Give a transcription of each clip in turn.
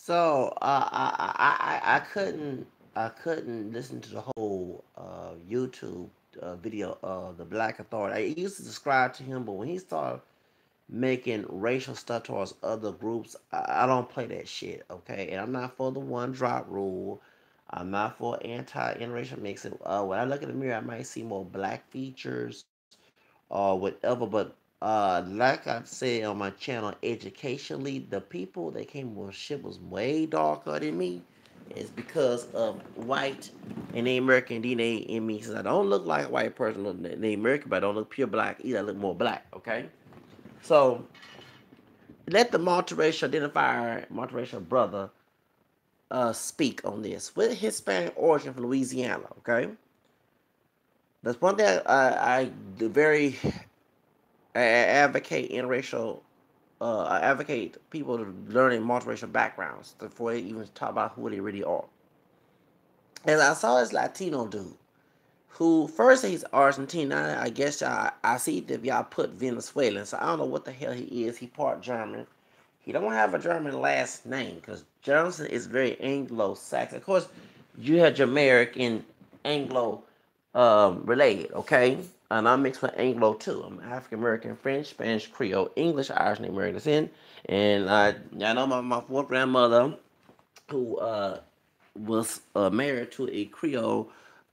So I couldn't listen to the whole YouTube video of the Black Authority. I used to subscribe to him, but when he started making racial stuff towards other groups, I don't play that shit. Okay, and I'm not for the one drop rule. I'm not for anti-interracial mixing. When I look in the mirror, I might see more black features or whatever. But like I said on my channel, educationally, the people that came with shit was way darker than me. It's because of white and the American DNA in me. Since I don't look like a white person, look the American, but I don't look pure black either. I look more black. Okay, so let the multiracial identifier, multiracial brother, speak on this with Hispanic origin from Louisiana. Okay, that's one thing I very advocate interracial. I advocate people learning multiracial backgrounds before they even talk about who they really are. And I saw this Latino dude who first he's Argentine. Now I guess I see if y'all put Venezuelan, so I don't know what the hell he is. He part German. He don't have a German last name because Johnson is very Anglo-Saxon. Of course, you have Jamaic and Anglo related, okay? And I'm mixed with Anglo too. I'm African American, French, Spanish, Creole, English, Irish, and American descent. And I know my fourth grandmother who was married to a Creole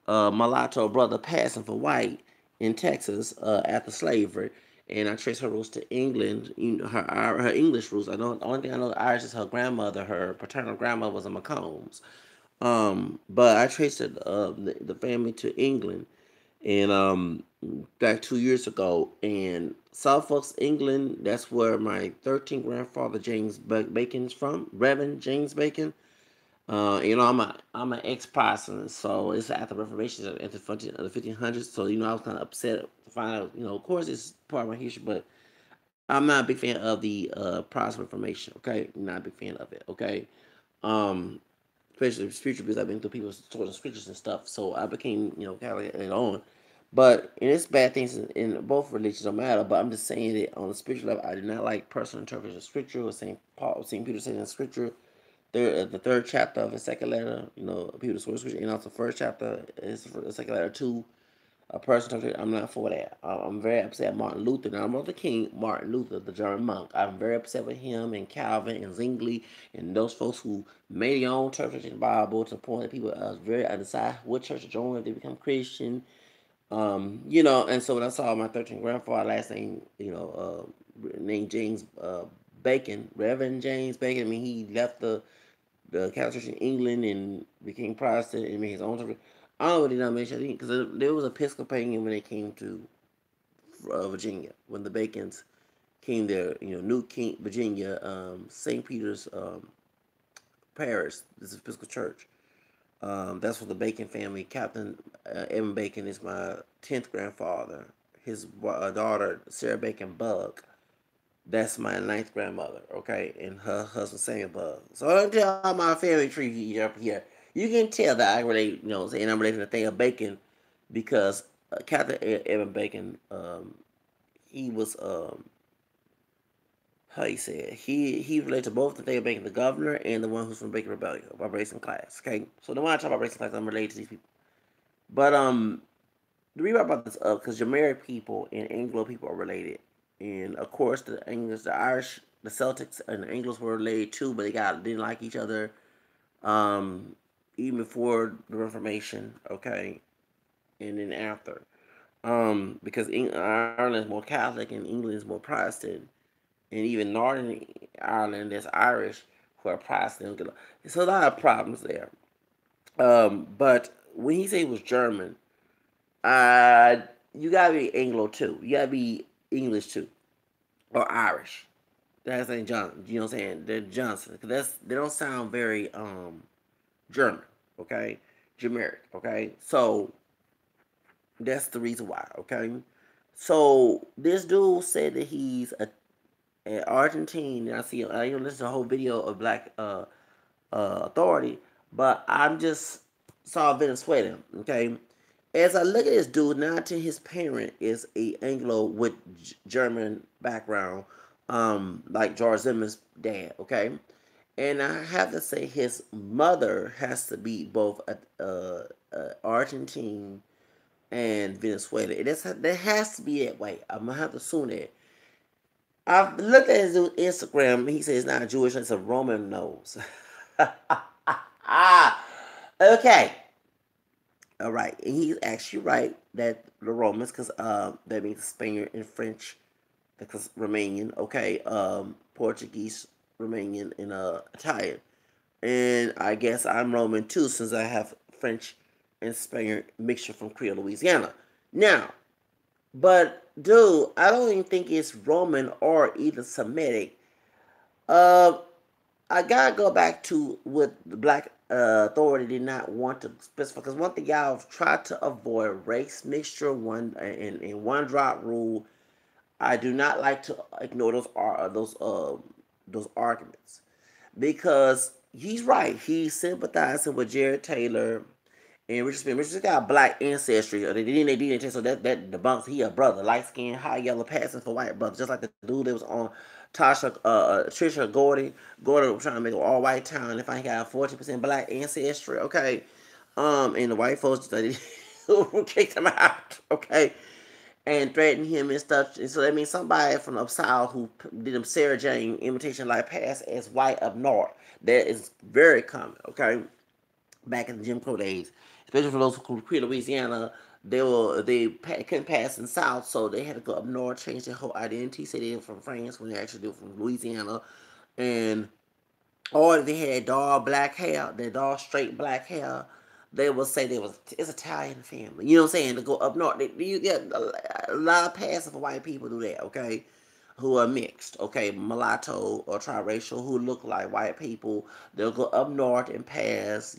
mulatto brother passing for white in Texas after slavery. And I traced her roots to England, you know, her English roots. I know the only thing I know the Irish is her grandmother, her paternal grandmother was a McCombs. But I traced it, the family to England, and back 2 years ago in Suffolk, England. That's where my 13th grandfather James Bacon's from, Reverend James Bacon. I'm an ex-Protestant, so it's after the Reformation at the 1500s. So I was kind of upset to find out. Of course, it's part of my history, but I'm not a big fan of the Protestant Reformation. Okay, I'm not a big fan of it. Okay, um, especially spiritual because I've been through people's sort of scriptures and stuff. So I became kind of like it on. But and it's bad things in both religions don't matter. But I'm just saying that on the spiritual level, I do not like personal interpretation of scripture. Or Saint Peter said in scripture the third chapter of his second letter, Peter's source scripture, and also the first chapter is the second letter to a person. I'm not for that. I'm very upset at Martin Luther. Now, I'm not the king, Martin Luther, the German monk. I'm very upset with him and Calvin and Zwingli and those folks who made their own church in the Bible to the point that people are very undecided what church to join if they become Christian. And so when I saw my 13th grandfather, last name, named James Bacon, Reverend James Bacon. I mean, he left the Catholic Church in England and became Protestant and made his own church. I don't know what denomination because there was Episcopalian when they came to Virginia when the Bacons came there. New King, Virginia, St. Peter's Parish. This is Episcopal Church. That's what the Bacon family. Captain Evan Bacon is my 10th grandfather. His daughter Sarah Bacon Bug. That's my ninth grandmother, okay, and her husband Samuel Bug. So until my family tree up here, you can tell that I relate, saying I'm related to Thea Bacon because Captain Evan Bacon, he was how you say it? He related to both the Thea Bacon, the governor, and the one who's from Bacon Rebellion, about racing class. Okay, so the one I talk about racing class, I'm related to these people. But the reason I brought this up because Jamaican people and Anglo people are related, and of course the English, the Irish, the Celtics, and the Anglos were related too, but they didn't like each other, um, even before the Reformation. Okay, and then after, because Ireland is more Catholic and England is more Protestant, and even Northern Ireland there's Irish who are Protestant. There's a lot of problems there. But when he said he was German, you gotta be Anglo too. You gotta be English too, or Irish. That's St. John. You know what I'm saying? They're Johnson. Cause they don't sound very German. Okay, Generic. Okay, so that's the reason why. Okay, so this dude said that he's an Argentine. And I even listened to a whole video of Black Authority, but I'm just saw Venezuelan. Okay, as I look at this dude, now to his parent is a Anglo with German background, like George Zimmer's dad. Okay, And I have to say, his mother has to be both Argentine and Venezuela. That has to be that way. I'm gonna have to assume that. I've looked at his Instagram. He says it's not Jewish. It's a Roman nose. Ah, okay. All right. And he's actually right that the Romans, because that means Spaniard and French, because Romanian. Okay. Portuguese, Romanian, and Italian. And I guess I'm Roman too, since I have French and Spaniard mixture from Creole, Louisiana. Now, but dude, I don't even think it's Roman or either Semitic. Uh, I gotta go back to what the Black Authority did not want to specify, because one thing y'all have tried to avoid race mixture, one in one drop rule. I do not like to ignore those arguments, because he's right. He's sympathizing with Jared Taylor and Richard Smith. Richard got black ancestry, or they didn't test, so that debunks he a brother, light skinned, high yellow, passing for white brothers, just like the dude that was on Trisha Gordon was trying to make an all white town. If I got 14% black ancestry, okay, and the white folks kicked him out, okay, and threatened him and stuff. And so that means somebody from up south who did them Sarah Jane imitation like pass as white up north. That is very common, okay, back in the Jim Crow days, especially for those who created Louisiana. Couldn't pass in the South, so they had to go up north, change their whole identity. Say they were from France when they actually were from Louisiana, and or if they had dark black hair, their dark straight black hair, they would say it's Italian family. You know what I'm saying? To go up north, you get a lot of passive white people do that. Okay, who are mixed, okay, mulatto or triracial, who look like white people. They'll go up north and pass,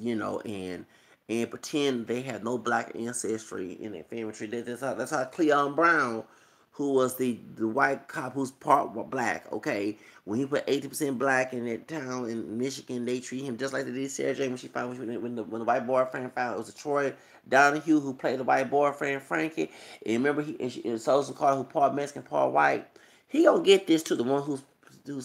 and pretend they have no black ancestry in their family tree. That's how Cleon Brown, who was the white cop who's part black, okay, when he put 80% black in that town in Michigan, they treat him just like they did Sarah Jane when she found when the white boyfriend found it was a Troy Donahue who played the white boyfriend Frankie. And remember and Susan Carter who part Mexican, part white. He don't get this to the one who's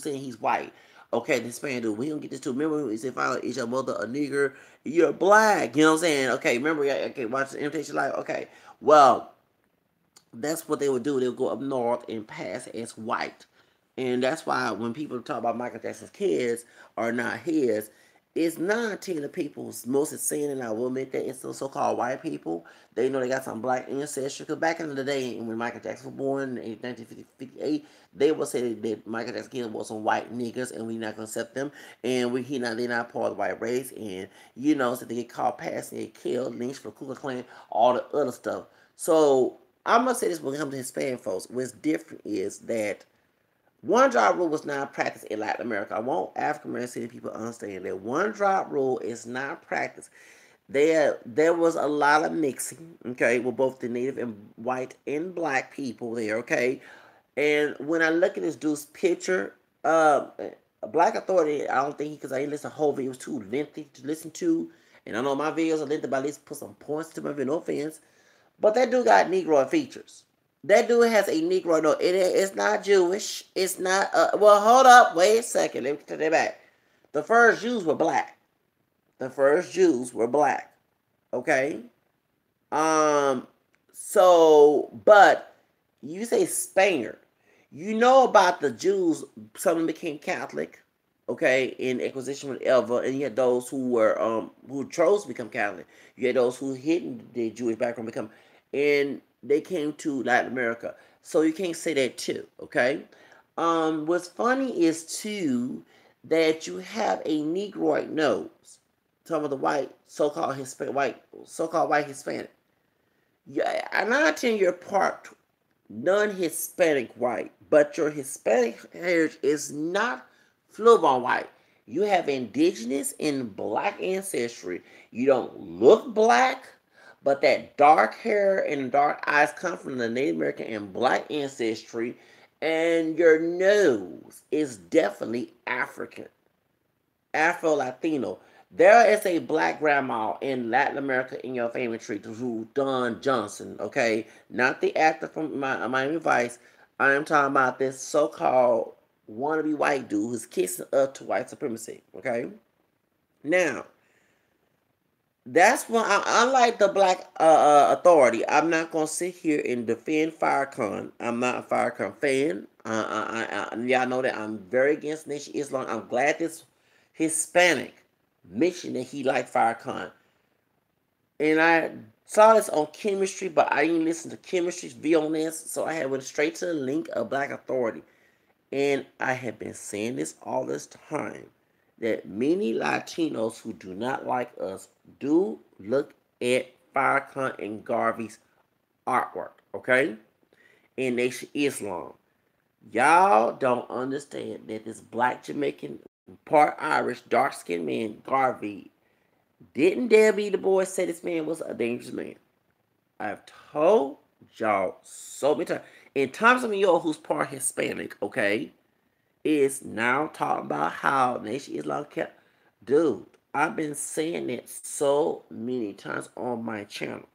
saying he's white. Okay, the Hispanic dude. We don't get this too. Remember, he said, "Finally, is your mother a nigger? You're black." You know what I'm saying? Okay, remember? Okay, watch the Imitation Life. Okay, well, that's what they would do. They would go up north and pass as white. And that's why when people talk about Michael Jackson's kids are not his, it's not until the people mostly saying, and I will admit that it's the so-called white people, they know they got some black ancestry. Because back in the day, when Michael Jackson was born in 1958, they would say that Michael Jackson's kids were some white niggers, and we're not gonna accept them, and they're not part of the white race, and so they get caught passing, they get killed, lynched for Ku Klux Klan, all the other stuff. So I'm gonna say this when it comes to Hispanic folks. What's different is that one drop rule was not practiced in Latin America. I want African American people to understand that one drop rule is not practiced. There was a lot of mixing, okay, with both the native and white and black people there, okay. And when I look at this dude's picture, a Black Authority, I don't think because I didn't listen to the whole video, it was too lengthy to listen to. And I know my videos are lengthy, but at least put some points to my video, no offense. But that dude got Negro features. That dude has a Negro. No, it's not Jewish. It's not. Well, hold up. Wait a second. Let me take that back. The first Jews were black. The first Jews were black. Okay. Um. So, but you say Spaniard. You know about the Jews. Some of them became Catholic. Okay, in Inquisition whatever, and you had those who chose to become Catholic. You had those who hidden their Jewish background become, and they came to Latin America. So you can't say that too. Okay. What's funny is too that you have a Negroid nose. Some of the white so-called white Hispanic. Yeah, I'm not saying you're part non-Hispanic white, but your Hispanic heritage is not full-blown white. You have indigenous and black ancestry. You don't look black, but that dark hair and dark eyes come from the Native American and black ancestry, and your nose is definitely African, Afro-Latino. There is a black grandma in Latin America in your family tree who Don Johnson, okay? Not the actor from Miami Vice. I am talking about this so-called wannabe white dude who's kissing up to white supremacy. Okay, now that's why, unlike the black authority, I'm not gonna sit here and defend Farrakhan. I'm not a Farrakhan fan. Y'all know that I'm very against Nation Islam. I'm glad this Hispanic mentioned that he liked Farrakhan, and I saw this on Chemistry, but I didn't listen to Chemistry's view on this, so I had went straight to the link of Black Authority. And I have been saying this all this time that many Latinos who do not like us do look at Farrakhan and Garvey's artwork, okay? In Nation Islam. Y'all don't understand that this black Jamaican, part Irish, dark skinned man, Garvey, didn't Debbie Du Bois say this man was a dangerous man? I've told y'all so many times. And Thompson Yo, who's part Hispanic, okay, is now talking about how Nation Islam kept. Dude, I've been saying it so many times on my channel.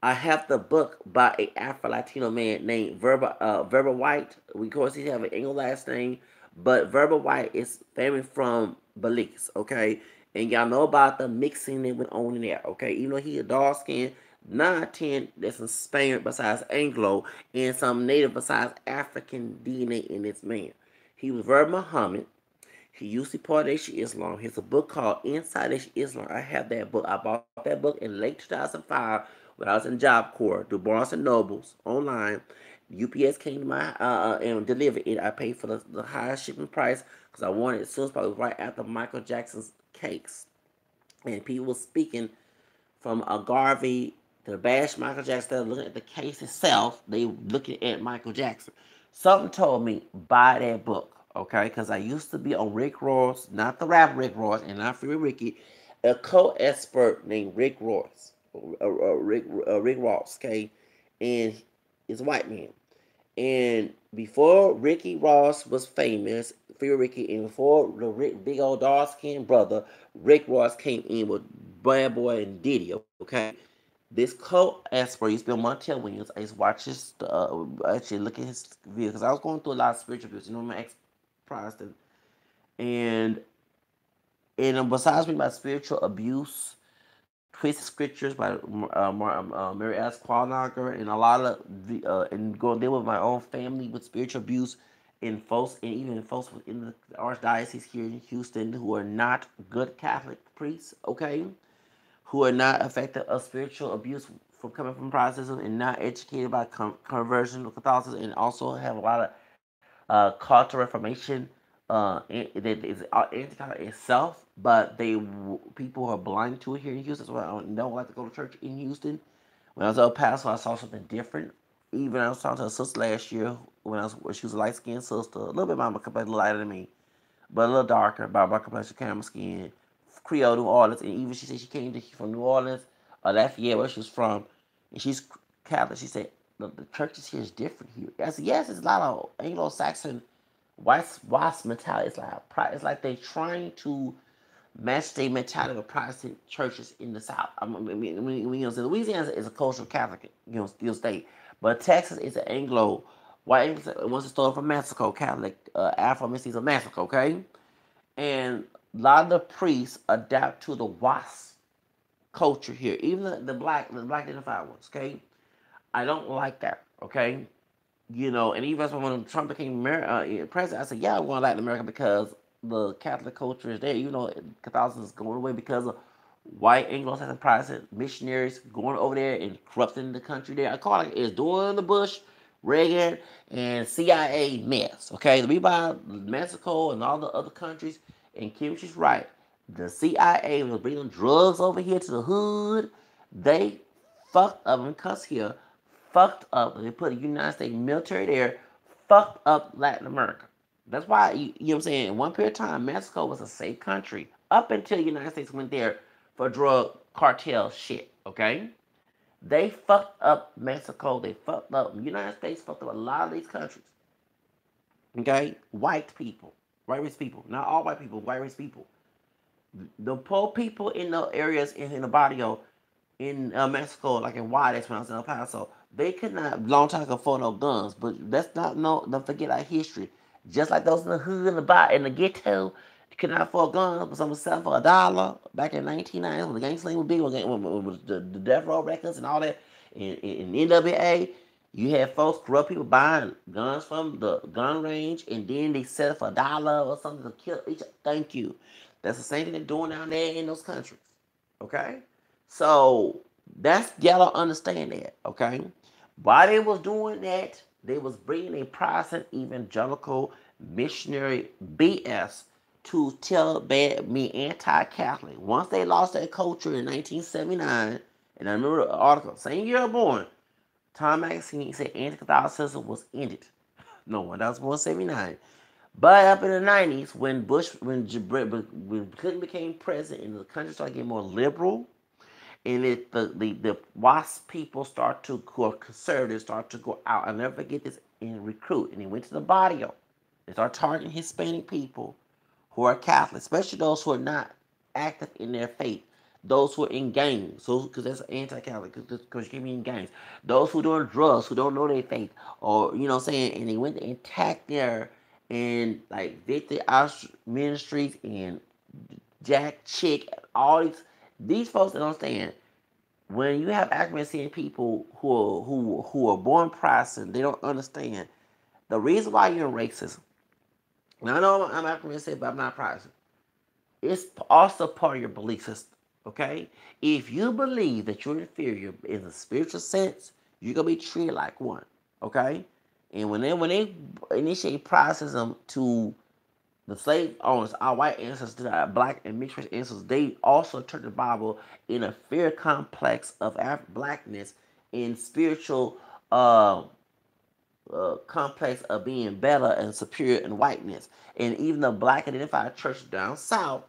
I have the book by a Afro Latino man named Verba White. Of course, he have an English last name, but Verba White is famous from Belize, okay? And y'all know about the mixing that went on in there, okay? Even though he a dark skin, 9-10, there's some Spaniard besides Anglo and some native besides African DNA in this man. He was Verba Muhammad. He used to be part of Nation Islam. He has a book called Inside Nation Islam. I have that book. I bought that book in late 2005 when I was in Job Corps through Barnes and Nobles online. UPS came to my and delivered it. I paid for the highest shipping price because I wanted it as soon as possible, right after Michael Jackson's cakes. And people were speaking from a Garvey to bash Michael Jackson, looking at the case itself. They looking at Michael Jackson. Something told me buy that book, okay? Because I used to be on Rick Ross, not the rapper Rick Ross, and not Free Ricky, a co-expert named Rick Ross, Rick Ross, okay, and he's a white man. And before Ricky Ross was famous, Free Ricky, and before the big old dark skinned brother, Rick Ross came in with Bad Boy and Diddy, okay? This co-expert used to be on Montel Williams. I used to watch his, actually look at his videos, because I was going through a lot of spiritual abuse. You know, my ex-Protestant. And, besides me about spiritual abuse, twisted scriptures by Mary S. Qualnager, and a lot of and going deal with my own family with spiritual abuse, and folks, and even folks within the archdiocese here in Houston who are not good Catholic priests, okay, who are not affected of spiritual abuse from coming from Protestantism and not educated by conversion to Catholicism, and also have a lot of cultural reformation that is anti itself, but people are blind to it here in Houston. So I don't like to go to church in Houston. When I was at El Paso, I saw something different. Even I was talking to a sister last year when she was a light skinned sister, a little bit my complexion, a little lighter than me, but a little darker, about my complexion, camera skin, Creole, New Orleans, and even she said she came from New Orleans, Lafayette, where she was from, and she's Catholic. She said the churches here is different here. I said yes, it's a lot of Anglo-Saxon white mentality. It's like they're trying to match their mentality of Protestant churches in the South. Louisiana is a cultural Catholic, state, but Texas is an Anglo. White wants to start from Mexico, Catholic, Afro Mestizo of Mexico, okay? And a lot of the priests adapt to the WAS culture here, even the black identified ones, okay? I don't like that, okay? And even when Trump became president, I said, yeah, I want Latin America because the Catholic culture is there. Catholicism is going away because of white Anglo-Saxon Protestant missionaries going over there and corrupting the country there. I call it it's during the Bush, Reagan, and CIA mess. Okay, we buy Mexico and all the other countries, and Kim, she's right. The CIA was bringing drugs over here to the hood. They fucked up and cuss here, fucked up. They put the United States military there, fucked up Latin America. That's why, you know what I'm saying, in one period of time, Mexico was a safe country up until the United States went there for drug cartel shit, okay? They fucked up Mexico. They fucked up the United States, fucked up a lot of these countries, okay? White people, white race people, not all white people, white race people. The poor people in the areas in the barrio in Mexico, like in Juarez when I was in El Paso, they could not long time ago afford no guns. But that's not no. Don't forget our history. Just like those in the hood, in the ghetto, could not afford guns, but some was selling for $1 back in 1990 when the gang sling was big, when the Death Row Records and all that, in NWA. You had folks, corrupt people buying guns from the gun range, and then they sell it for $1 or something to kill each other. Thank you. That's the same thing they're doing down there in those countries. Okay? So that's y'all don't understand that. Okay? While they was doing that, they was bringing a Protestant evangelical missionary BS to tell bad me anti-Catholic. Once they lost that culture in 1979, and I remember the article, same year born, Time Magazine said anti-Catholicism was ended. No, that was 179. But up in the 90s, when Clinton became president and the country started getting more liberal, and the WASP people start to go, conservatives start to go out. I'll never forget this, and recruit. And he went to the barrio. They start targeting Hispanic people who are Catholic, especially those who are not active in their faith. Those who are in gangs, so because that's anti-Catholic, because you can't be in gangs. Those who are doing drugs, who don't know their faith, or you know what I'm saying, and they went and attacked their and like Victor Out Ministries and Jack Chick, all these folks that don't understand. When you have accuracy people who are born Protestant, they don't understand the reason why you're racist. Now I know I'm African, but I'm not Protestant. It's also part of your belief system. Okay, if you believe that you're inferior in a spiritual sense, you're gonna be treated like one. Okay, and when they initiate Protestantism to the slave owners, our white ancestors, our black and mixed race ancestors, they also turned the Bible in a fear complex of blackness in spiritual complex of being better and superior in whiteness. And even the black identified church down south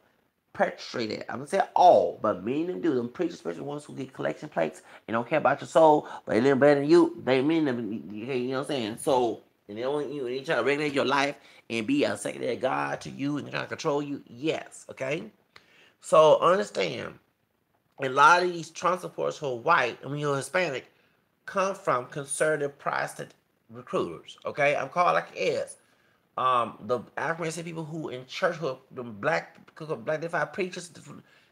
perpetrate it. I'm gonna say all, but many of them do. Them preachers, especially the ones who get collection plates and don't care about your soul, but they live better than you. They mean them. You know what I'm saying? So, and they only you, and they try to regulate your life and be a secondary God to you and try to control you. Yes, okay. So understand, a lot of these Trump supporters who are white, I mean who are Hispanic, come from conservative Protestant recruiters. Okay, I'm called like it is. The African people who in church, who are the black defied preachers,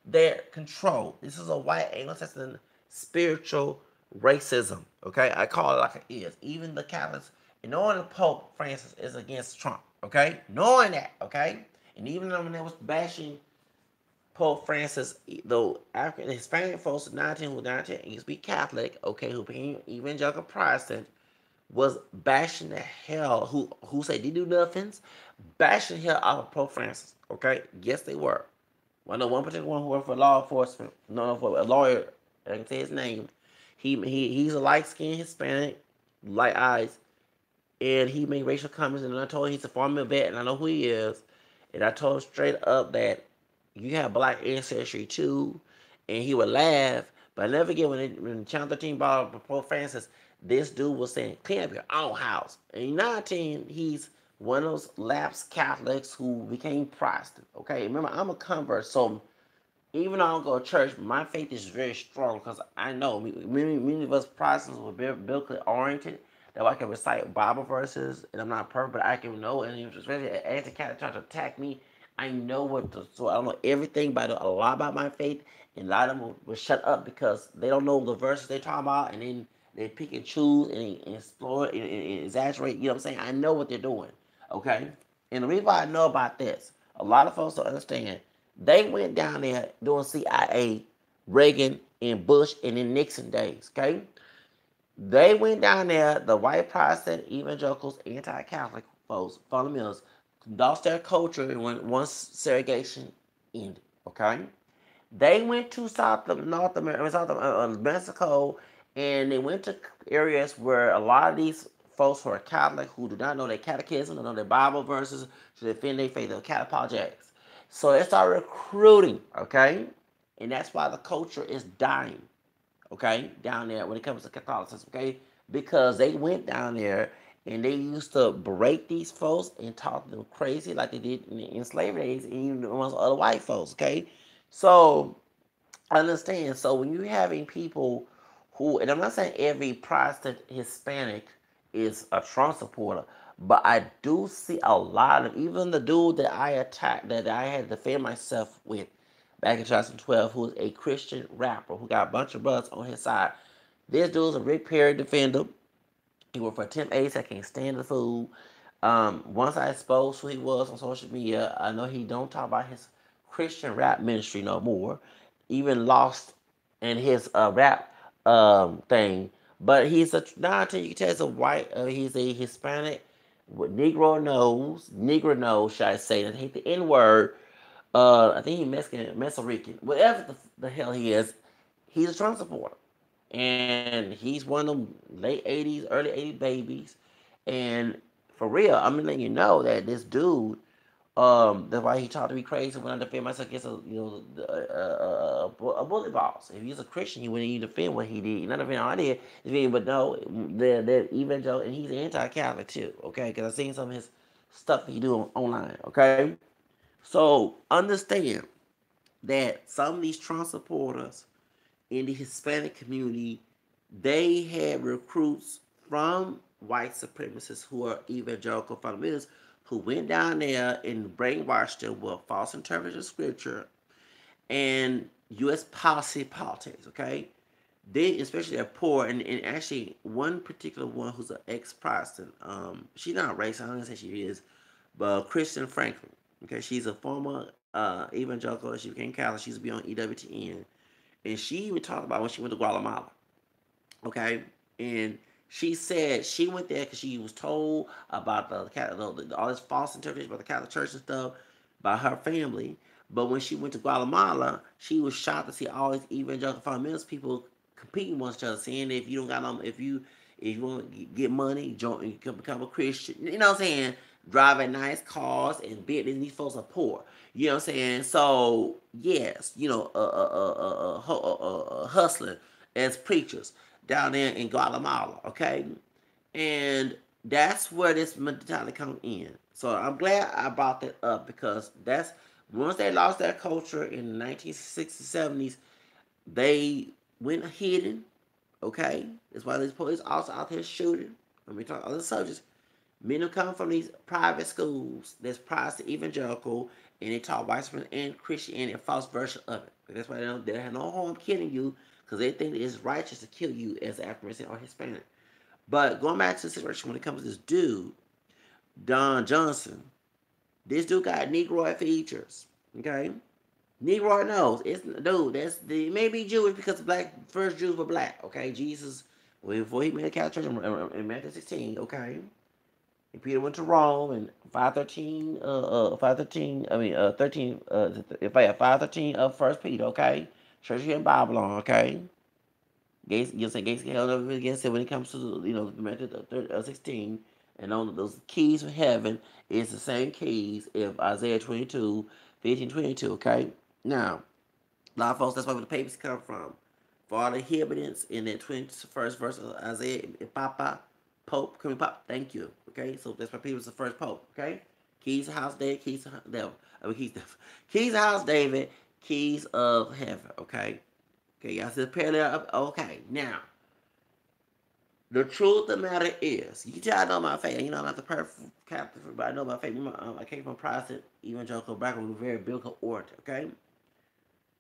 their control. This is a white Anglo-Saxon spiritual racism. Okay, I call it like it is. Even the Catholics, and knowing the Pope Francis is against Trump. Okay, knowing that. Okay, and even when they was bashing Pope Francis, though African Hispanic folks, 19 used to be Catholic. Okay, who became evangelical Protestant, was bashing the hell who say they do nothings, bashing the hell out of Pope Francis. Okay, yes they were. I know one particular one who worked for law enforcement, no, for a lawyer. I can say his name. He's a light skinned Hispanic, light eyes, and he made racial comments. And I told him he's a former vet, and I know who he is. And I told him straight up that you have black ancestry too, and he would laugh. But I never forget when Channel 13 brought up Pope Francis, this dude was saying, clean up your own house. And in 19, he's one of those lapsed Catholics who became Protestant. Okay, remember, I'm a convert, so even though I don't go to church, my faith is very strong because I know many of us Protestants were biblically oriented. That I can recite Bible verses, and I'm not perfect, but I can know. And especially as the cat trying to attack me, I know what to. So I don't know everything, but a lot about my faith, and a lot of them will shut up because they don't know the verses they talk about, and then they pick and choose and explore and exaggerate. You know what I'm saying? I know what they're doing. Okay, and the reason why I know about this, a lot of folks don't understand. They went down there doing CIA, Reagan and Bush and then Nixon days. Okay, they went down there. The white Protestant evangelicals, anti-Catholic folks, fundamentalists, lost their culture and once segregation ended. Okay, they went to North America, Mexico, and they went to areas where a lot of these folks who are Catholic who do not know their catechism, don't know their Bible verses to defend their faith, they're Catholic apologetics. So they started recruiting, okay? And that's why the culture is dying, okay, down there when it comes to Catholicism, okay? Because they went down there and they used to berate these folks and talk them crazy like they did in slavery days and even amongst other white folks, okay? So, understand. So, when you're having people who, and I'm not saying every Protestant Hispanic is a Trump supporter, But I do see a lot of, even the dude that I attacked, that I had to defend myself with back in 2012, who was a Christian rapper who got a bunch of brothers on his side. This dude's a Rick Perry defender. He worked for Temp Ace. I can't stand the food. Once I exposed who he was on social media, I know he don't talk about his Christian rap ministry no more. Even lost in his rap thing. But he's a nowadays you can tell he's a white. He's a Hispanic with Negro nose, should I say? I hate the N word. I think he's Mexican, Meso-Rican, whatever the hell he is. He's a Trump supporter, and he's one of them late 80s, early 80s babies. And for real, I'm letting you know that this dude, that's why he tried to be crazy when I defend myself against a bullet boss. If he's a Christian, he wouldn't even defend what he did. Not defend all I did, but no, they're evangelical, and he's anti-Catholic too. Okay, because I've seen some of his stuff he do online. Okay, so understand that some of these Trump supporters in the Hispanic community, they had recruits from white supremacists who are evangelical fundamentalists who went down there and brainwashed them with false interpretation of scripture and U.S. policy politics. Okay, they especially are poor, and actually one particular one who's an ex-Protestant. She's not racist. I don't say she is, but Kristen Franklin. Okay, she's a former evangelical. She became Catholic. She used to be on EWTN, and she even talked about when she went to Guatemala. Okay, and she said she went there because she was told about all this false interpretation about the Catholic Church and stuff by her family. But when she went to Guatemala, she was shocked to see all these evangelical fundamentalist people competing with each other, saying that if you don't got them, if you want to get money, join, you can become a Christian. You know what I'm saying? Driving nice cars and business. These folks are poor. You know what I'm saying? So yes, hustling as preachers down there in Guatemala. Okay, and that's where this mentality comes in. So I'm glad I brought that up because that's once they lost that culture in the 1960s, 70s, they went hidden. Okay, that's why these police also out there shooting. Let me talk other subjects. Many of them come from these private schools that's Protestant evangelical, and they taught white supremacy and Christianity, a false version of it. That's why they have no harm killing you because they think it's righteous to kill you as African American or Hispanic. But going back to the situation when it comes to this dude, Don Johnson, this dude got Negroid features. Okay, Negroid knows it's dude. That's the maybe Jewish because black first Jews were black. Okay, Jesus before he made a Catholic church in Matthew 16. Okay, and Peter went to Rome in 513. 513. I mean 13. If I have 513 of First Peter. Okay, church here in Babylon. Okay. Gates, you say Gates held up against it when it comes to Matthew 16, and on those keys of heaven is the same keys if Isaiah 22, 15, 22. Okay, now a lot of folks that's where the papers come from. For all the evidence in that 21st verse of Isaiah, Papa, Pope, coming Pop, thank you. Okay, so that's why Peter was the first Pope. Okay, keys of house David, keys of devil, I mean, keys of house David, keys of heaven. Okay. Okay, y'all see the parallel up. Okay, now the truth of the matter is, you can tell I know my faith. You know I'm not the perfect captain, but I know my faith. I came from a Protestant evangelical background with a very biblical order. Okay,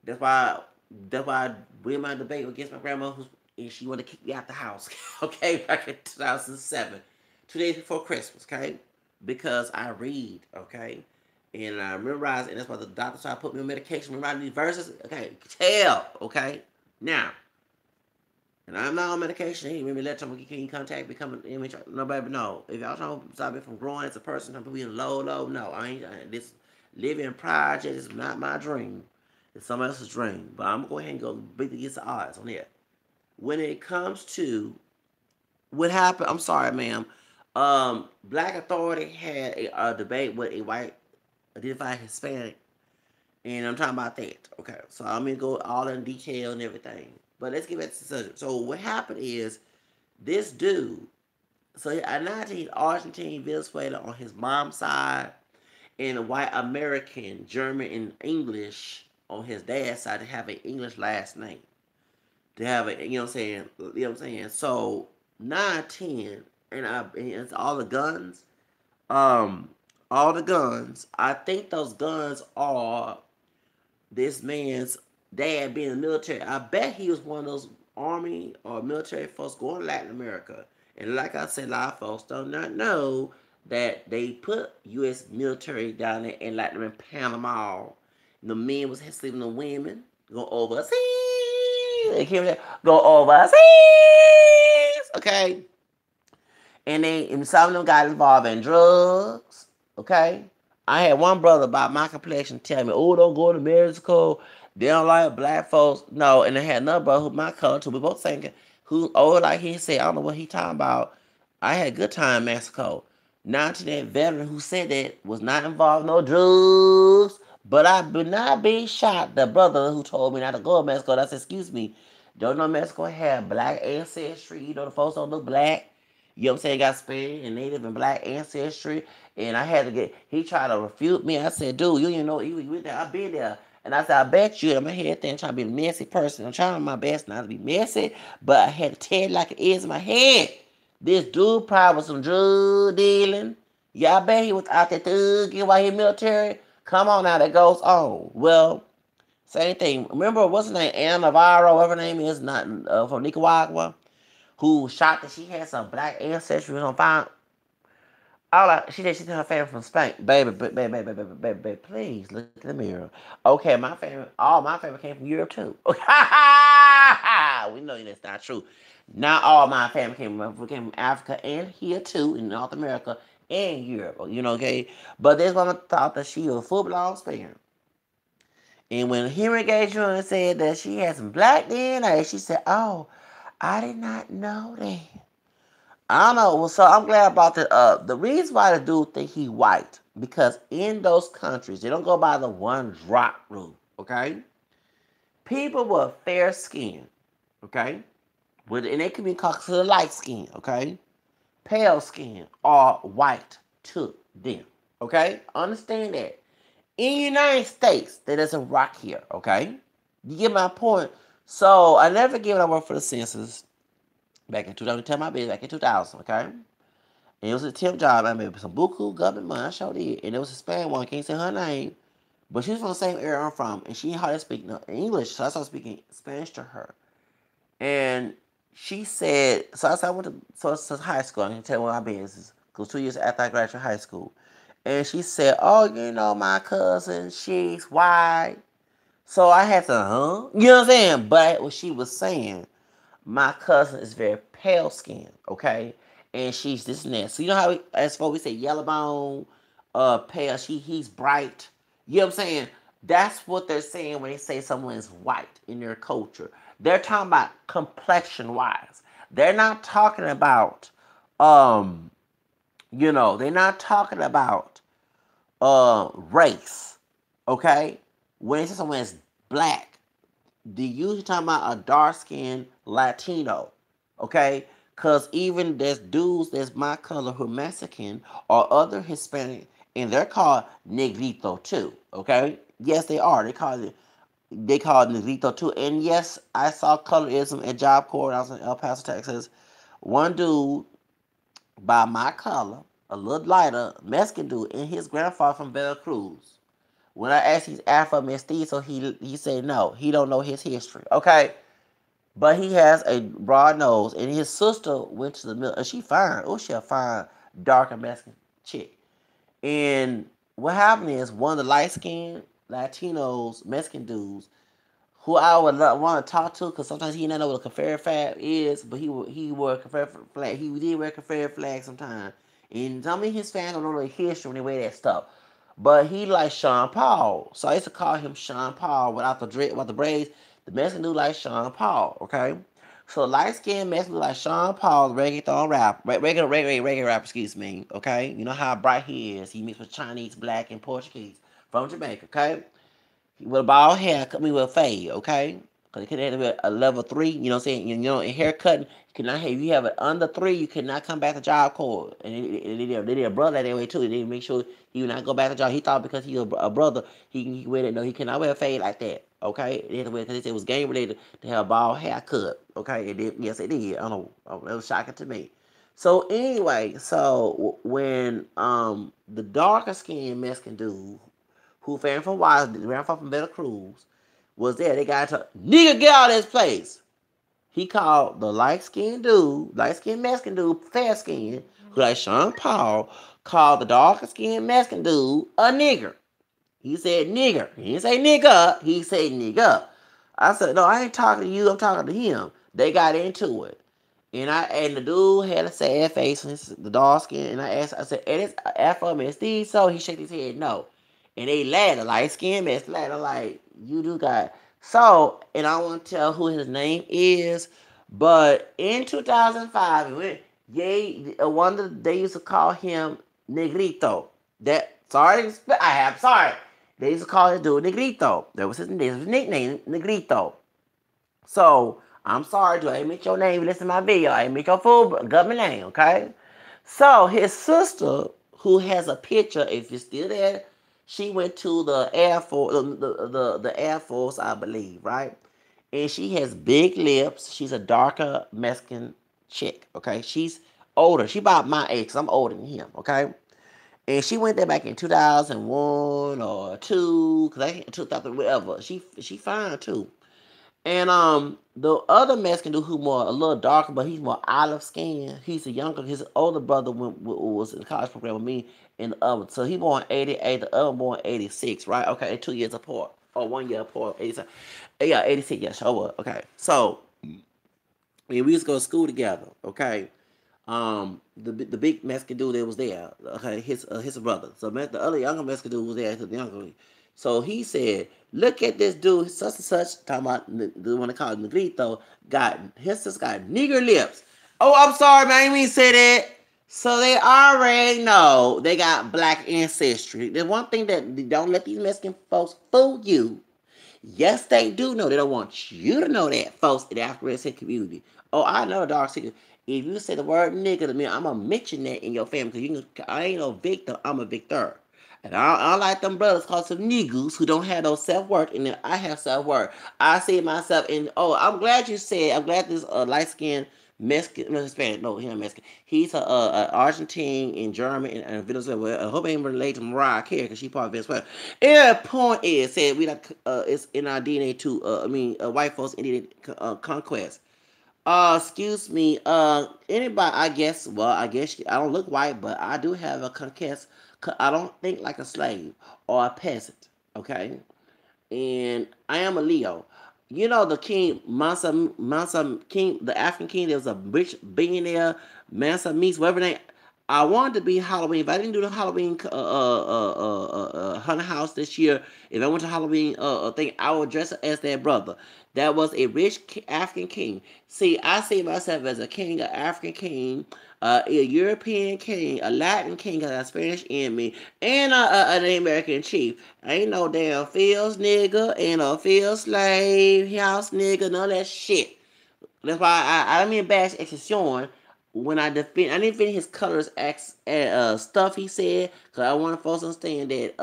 that's why I win my debate against my grandma, and she wanted to kick me out the house. Okay, back in 2007, 2 days before Christmas. Okay, because I read. Okay. And I memorize, and that's why the doctor tried to put me on medication, memorize these verses. Okay, tell. Okay, now, and I'm not on medication. He made me let someone can contact become an image. Nobody but no. If y'all trying to stop me from growing as a person, trying to be low. No, I ain't. This living project is not my dream. It's somebody else's dream. But I'm gonna go ahead and go beat against the odds on it. When it comes to what happened, I'm sorry, ma'am. Black Authority had a debate with a white identified Hispanic, and I'm talking about that. Okay, so I'm gonna go all in detail and everything. But let's get back to the subject. So what happened is this dude. So a 19 Argentine Venezuela on his mom's side, and a white American, German, and English on his dad's side to have an English last name. To have a, you know what I'm saying? You know what I'm saying? So 9, 10, and it's all the guns. Um, all the guns. I think those guns are this man's dad being in the military. I bet he was one of those army or military folks going to Latin America. And like I said, a lot of folks do not know that they put U.S. military down there in Latin America, Panama. The men was sleeping with the women. Go overseas. They keep saying, go overseas. Okay. And some of them got involved in drugs. Okay. I had one brother about my complexion tell me, "Oh, don't go to Mexico. They don't like black folks." No, and I had another brother who my color too. We both thinking who like he said, I don't know what he talking about. I had a good time in Mexico. Now to that veteran who said that was not involved in no drugs, but I would not be shot. The brother who told me not to go to Mexico, I said, "Excuse me, don't know Mexico have black ancestry? You know the folks don't look black." You know what I'm saying? Got Spanish and Native and Black ancestry. And I had to he tried to refute me. I said, "Dude, you didn't know you went there. I've been there." And I said, "I bet you." In my head there, I'm trying to be a messy person. I'm trying my best not to be messy. But I had to tell it like it is in my head. This dude probably was some drug dealing. Yeah, I bet he was out there thugging while he military. Come on now, that goes on. Well, same thing. Remember, what's his name? Anna Navarro, whatever her name is, not from Nicaragua, who shot that she had some black ancestry on fire. She said she's her family from Spain. Baby, please look in the mirror. Okay, all my family came from Europe too. We know that's not true. Not all my family came from Africa and here too, in North America and Europe. Okay? But this woman thought that she was full blown Spaniard. And when Henry Gage said that she had some black DNA, she said, "Oh, I did not know that." I don't know. Well, so I'm glad about the reason why the dude think he white, because in those countries they don't go by the one drop rule. Okay, people with fair skin, okay, and they can be considered light skin, okay, pale skin are white to them. Okay, understand that. In the United States, that doesn't rock here. Okay, you get my point. So I never forget when I worked for the census back in 2000. Tell my business back in 2000. Okay. And it was a temp job. I made some buku government money. I showed it. And it was a Spanish one. I can't say her name. But she's from the same area I'm from. And she hardly speak English. So I started speaking Spanish to her. And she said, so I went to high school. I can tell you what my business is. Because 2 years after I graduated high school. And she said, "Oh, my cousin, she's white." So I had to, huh? You know what I'm saying? But what she was saying, my cousin is very pale skinned, okay? And she's this and that. So you know how as far we say yellow bone, pale, he's bright. You know what I'm saying? That's what they're saying when they say someone is white in their culture. They're talking about complexion wise. They're not talking about they're not talking about race. Okay? When they say someone is black, they usually talking about a dark skinned Latino, okay? Because even there's dudes that's my color who are Mexican or other Hispanic, and they're called negrito too, okay? Yes, they are. They call it negrito too. And yes, I saw colorism at Job Corps. I was in El Paso, Texas. One dude by my color, a little lighter, Mexican dude, and his grandfather from Veracruz. When I asked he's Afro mestizo, he said no, he don't know his history. Okay, but he has a broad nose, and his sister went to the middle, and she fine. Oh, she a fine, darker Mexican chick. And what happened is one of the light skinned Latinos, Mexican dudes, who I would want to talk to, because sometimes he didn't know what a Confederate flag is, but he wore a Confederate flag. He did wear a Confederate flag sometimes. And some of his fans don't know the history when they wear that stuff. But he like Sean Paul. So I used to call him Sean Paul without the braids. The Mexican dude like Sean Paul, okay? So light skinned Mexican dude like Sean Paul, reggaeton rap, regular rap, excuse me, okay? You know how bright he is. He mixed with Chinese, black, and Portuguese from Jamaica, okay? With a bald hair, cut me with a fade, okay? Because it could have a level 3, you know what I'm saying? In haircutting, you cannot have, if you have it under 3, you cannot come back to Job Corps. And they did a brother that way too. They didn't make sure he would not go back to job. He thought because he was a brother, he wear it. No, he cannot wear a fade like that, okay? They had to wear, because it was gang related to have a bald haircut, okay? Yes, it did. I don't know. It was shocking to me. So anyway, so when the darker skinned Mexican dude who ran from Better Cruz was there, they got to nigga get out of this place. He called the light skinned Mexican dude, fair skin, who like Sean Paul, called the darker skinned Mexican dude a nigger. He said nigger. He didn't say nigga. He said nigga. I said, no, I ain't talking to you. I'm talking to him. They got into it. And the dude had a sad face, and the dark skin. And I said, and it's Afro man, Steve. So he shook his head, no. And they laughed, the light skin man laughed. I'm like, you do got so. And I won't tell who his name is, but in 2005, one of they used to call him Negrito. That sorry, I have sorry. They used to call his dude Negrito. That was his nickname, Negrito. So I'm sorry to I admit your name. Listen to my video. I admit your full government name. Okay. So his sister, who has a picture, if you're still there, she went to the Air Force, the Air Force, I believe, right? And she has big lips. She's a darker Mexican chick. Okay. She's older. She about my age. 'Cause I'm older than him. Okay. And she went there back in 2001 or two, cause I 2000 whatever. She fine too. And the other Mexican dude who more a little darker, but he's more olive skin. He's a younger. His older brother was in the college program with me, and the other. So he born 88. The other born 86. Right? Okay, they're 2 years apart or 1 year apart. 86. Yeah, 86. Yeah, sure. Okay. So we used to go to school together. Okay. The big Mexican dude that was there, okay, his brother. So the other younger Mexican dude was there, the younger. So he said, "Look at this dude, such and such." Talking about the one they call Negrito. His sister got nigger lips. Oh, I'm sorry, man. I didn't mean to say that. So they already know they got black ancestry. The one thing that don't let these Mexican folks fool you. Yes, they do know. They don't want you to know that, folks, in the African community. Oh, I know, dark secret. If you say the word nigga to me, I'm gonna mention that in your family because I ain't no victim. I'm a victor. And I like them brothers called some niggas who don't have no self worth, and then I have self worth. I see myself, and I'm glad you said. I'm glad this light skinned Mexican, no Hispanic, no, he's not Mexican. He's a Argentine and German and Venezuela. I hope I ain't related to Mariah Carey because she part of Venezuela. And the point is, said we like it's in our DNA too. White folks Indian conquest. Excuse me. Anybody? I guess. Well, I guess I don't look white, but I do have a conquest. I don't think like a slave or a peasant. Okay, and I am a Leo. You know the king Mansa King, the African king. There was a rich billionaire, Mansa Meese, whatever name. I wanted to be Halloween. If I didn't do the Halloween haunted house this year, if I went to Halloween thing, I would dress as that brother. That was a rich African king. See, I see myself as a king, an African king, a European king, a Latin king, because I have Spanish in me, and an American chief. Ain't no damn fields nigga, ain't no field slave, house nigga, none of that shit. That's why I mean bash exception when I didn't defend his colors stuff he said because I want folks to understand that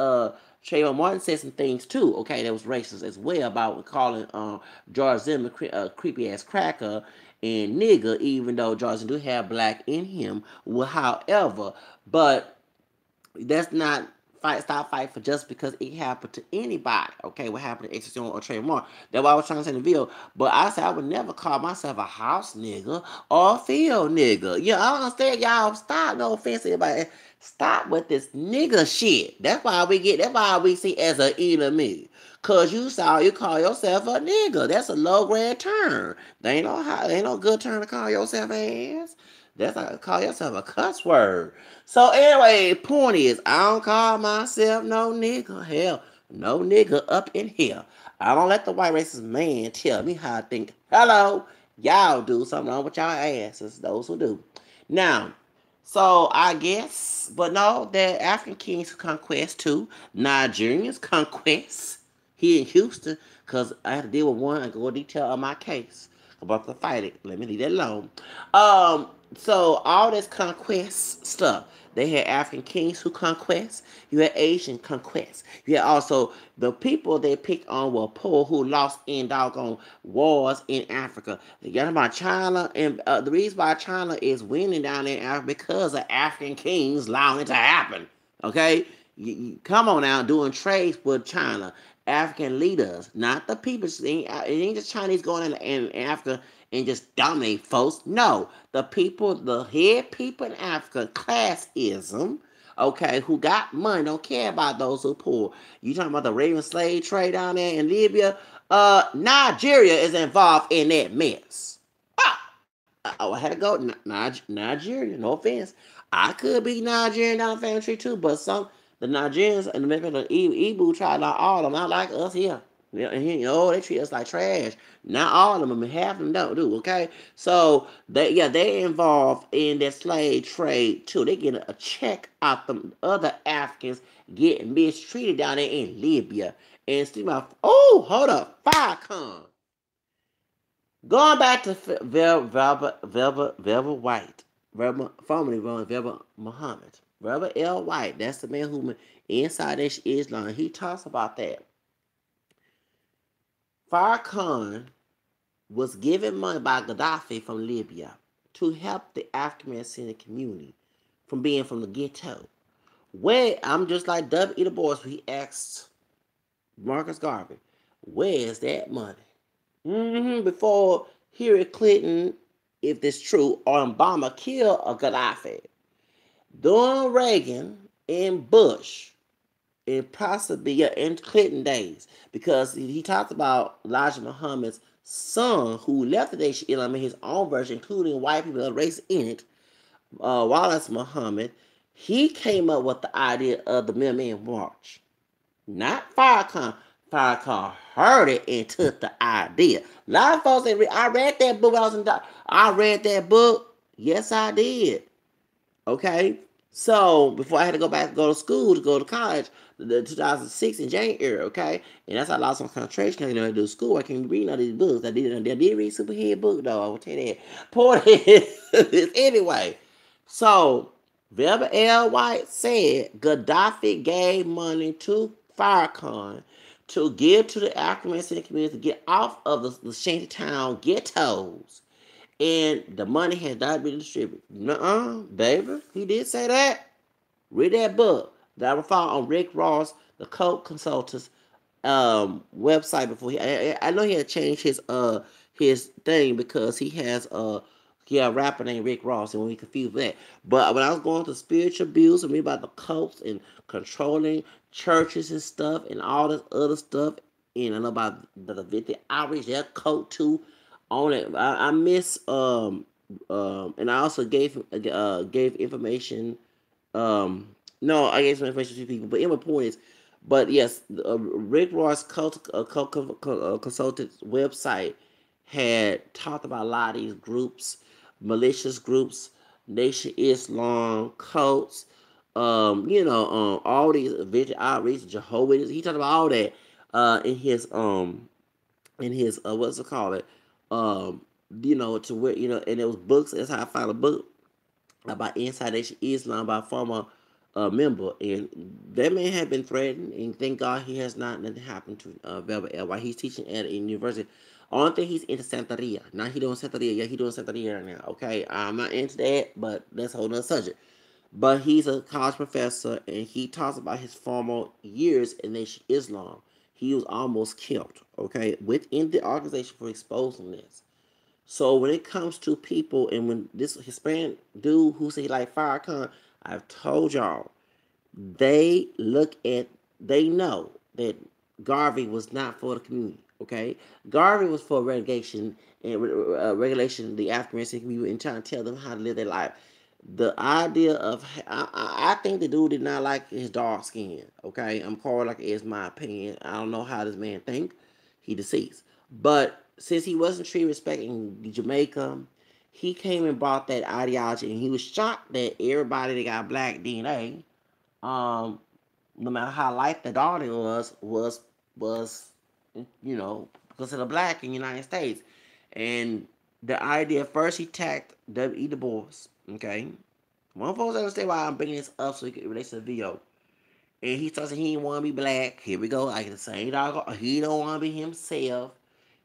Trayvon Martin said some things too. Okay, that was racist as well about calling George Zimmer a creepy ass cracker and nigga, even though George Zimmer do have black in him. Well, however, but that's not stop fighting for just because it happened to anybody. Okay, what happened to Exxon or Trayvon Martin? That's what I was trying to say in the video. But I said I would never call myself a house nigga or a field nigga. Yeah, I don't understand y'all. Stop. No offense to anybody. Stop with this nigga shit. That's why we see as a enemy. Cause you call yourself a nigga. That's a low grade term. Ain't no good term to call yourself ass. That's like call yourself a cuss word. So anyway, point is, I don't call myself no nigga. Hell, no nigga up in here. I don't let the white racist man tell me how I think. Hello, y'all do something wrong with y'all asses. Those who do. Now, so I guess, but no, the African kings conquest too. Nigerians conquest here in Houston, because I had to deal with one and go into detail on my case. I'm about to fight it. Let me leave that alone. So all this conquest stuff. They had African kings who conquest. You had Asian conquest. You had also the people they picked on were poor who lost in doggone wars in Africa. You got about China, and the reason why China is winning down there in Africa because of African kings allowing it to happen. Okay, come on now, doing trades with China. African leaders, not the people. It ain't just Chinese going in Africa and just dominate folks. No, the people, the head people in Africa, classism, okay, who got money, don't care about those who poor. You talking about the Raven slave trade down there in Libya? Nigeria is involved in that mess. I had to go Nigeria. No offense, I could be Nigerian down the family tree too, but the Nigerians and the Igbo tribe, not all of them, not like us here. They treat us like trash. Not all of them, half of them don't do. Okay, so they involved in that slave trade too. They get a check out them other Africans getting mistreated down there in Libya. And see my hold up, Falcon. Going back to Velvet White, formerly known as Velvet Muhammad. Velvet L. White, that's the man who inside Islam, he talks about that. Farrakhan was given money by Gaddafi from Libya to help the African American community from being from the ghetto. Where I'm just like W. E. Du Bois, he asked Marcus Garvey, where's that money? Before Hillary Clinton, if this true, or Obama killed a Gaddafi. During Reagan and Bush, and possibly in Clinton days, because he talked about Elijah Muhammad's son who left the Nation of Islam in his own version, including white people of race in it, Wallace Muhammad. He came up with the idea of the Million March. Not Farrakhan. Farrakhan heard it and took the idea. A lot of folks say, I read that book when I was in I read that book. Yes, I did. Okay? So, before I had to go to school, to go to college, the 2006 in January, okay? And that's how I lost my concentration because I do school. I can't read none of these books. I did read Superhead book, though. I will tell you that. Point is, anyway. So, Velvet L. White said Gaddafi gave money to Farrakhan to give to the African American community to get off of the shantytown ghettos. And the money has not been distributed. Nuh-uh, baby. He did say that. Read that book that I will find on Rick Ross, the Coke Consultants website before I know he had changed his thing because he had a rapper named Rick Ross, and we confused with that. But when I was going to spiritual abuse and read about the cults and controlling churches and stuff and all this other stuff, and I know about the Levitic outreach, that cult too on it. I miss and I also gave information. No, I gave some information to people, but my point is, but yes, Rick Ross Consultants website had talked about a lot of these groups, malicious groups, Nation Islam, cults, all these vigil outreach, Jehovah's. He talked about all that in his what's it called it, to where and it was books. That's how I found a book about Inside Nation Islam by a former member, and that man had been threatened, and thank God he has not nothing happened to Velvet L. While he's teaching at a university. Only thing he's into Santeria. Now he doing Santeria. Yeah, he doing Santeria right now. Okay, I'm not into that, but that's a whole nother subject. But he's a college professor, and he talks about his former years in Nation Islam. He was almost killed, okay, within the organization for exposing this. So when it comes to people, and when this Hispanic dude who say like Farrakhan, I've told y'all, they know that Garvey was not for the community. Okay, Garvey was for regulation and regulation of the African American community and trying to tell them how to live their life. The idea of I think the dude did not like his dark skin. Okay, I'm calling like it's my opinion. I don't know how this man think. He deceased, but since he wasn't treated respecting Jamaica, he came and brought that ideology, and he was shocked that everybody that got black DNA, no matter how light the daughter was considered black in the United States. And the idea first he attacked W. E. Du Bois, okay, One folks understand why I'm bringing this up so he can relate to the video. And he starts saying he didn't want to be black. Here we go. Like the same dog. He don't want to be himself.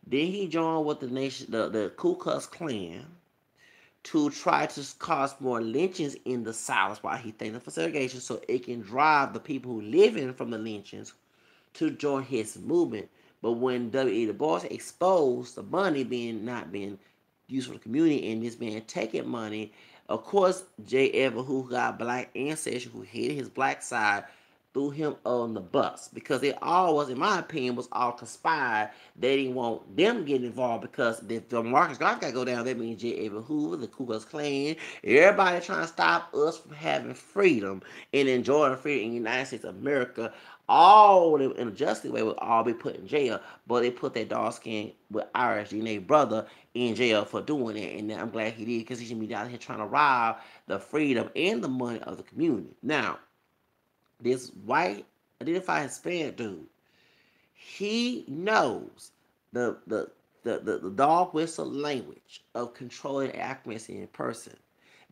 Then he joined with the Ku Klux Klan to try to cause more lynchings in the South while he thinks for segregation so it can drive the people who live in from the lynchings to join his movement. But when W.E. Du Bois exposed the money not being used for the community and this man taking money, of course, J. Ever, who got black ancestry, who hated his black side, threw him on the bus because it all was, in my opinion, was all conspired. They didn't want them getting involved because if the Marcus Garvey got to go down, that means J. Edward Hoover, the Ku Klux Klan, everybody trying to stop us from having freedom and enjoying freedom in the United States of America. All in a justly way would all be put in jail, but they put that dark skin with Irish DNA brother in jail for doing it, and I'm glad he did because he should be down here trying to rob the freedom and the money of the community. Now, this white identified Hispanic dude, he knows the the the dog whistle language of controlling accuracy in person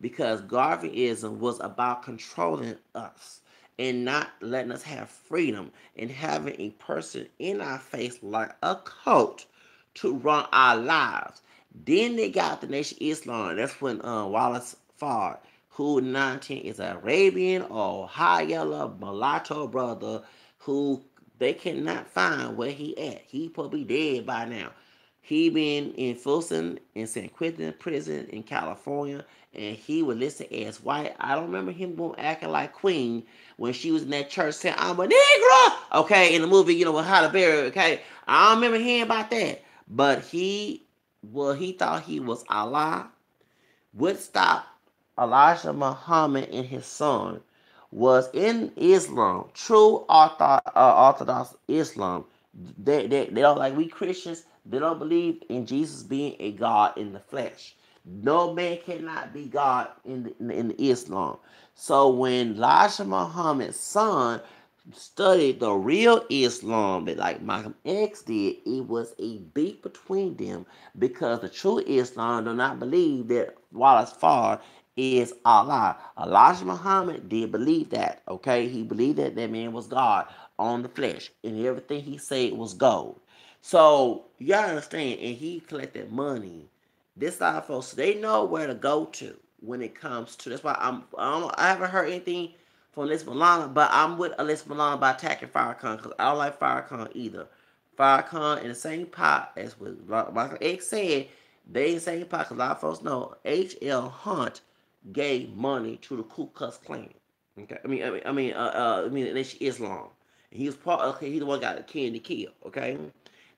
because Garveyism was about controlling us and not letting us have freedom and having a person in our face like a coach to run our lives. Then they got the Nation of Islam. That's when Wallace fought, who 19 is an Arabian or high yellow mulatto brother who they cannot find where he at. He probably dead by now. He been in Folsom in San Quentin prison in California, and he was listed as white. I don't remember him acting like Queen when she was in that church saying, "I'm a Negro." Okay, in the movie, with Halle Berry. Okay, I don't remember hearing about that, but he thought he was Allah. Would stop Elijah Muhammad and his son was in Islam, true Orthodox Islam. They don't like we Christians. They don't believe in Jesus being a God in the flesh. No man cannot be God in Islam. So when Elijah Muhammad's son studied the real Islam, but like Malcolm X did, it was a beef between them because the true Islam do not believe that Wallace Farr is Allah. Elijah Muhammad did believe that, okay? He believed that that man was God on the flesh, and everything he said was gold. So, you gotta understand, and he collected money. This side of folks, they know where to go to when it comes to, that's why I haven't heard anything from Alyssa Milano, but I'm with Alyssa Milano by attacking Farrakhan because I don't like Farrakhan either. Farrakhan in the same pot as what Michael X said, they in the same pot because a lot of folks know H.L. Hunt gave money to the Ku Klux Klan. Okay, it's Islam. And he was part. Okay, he the one got killed to kill. Okay,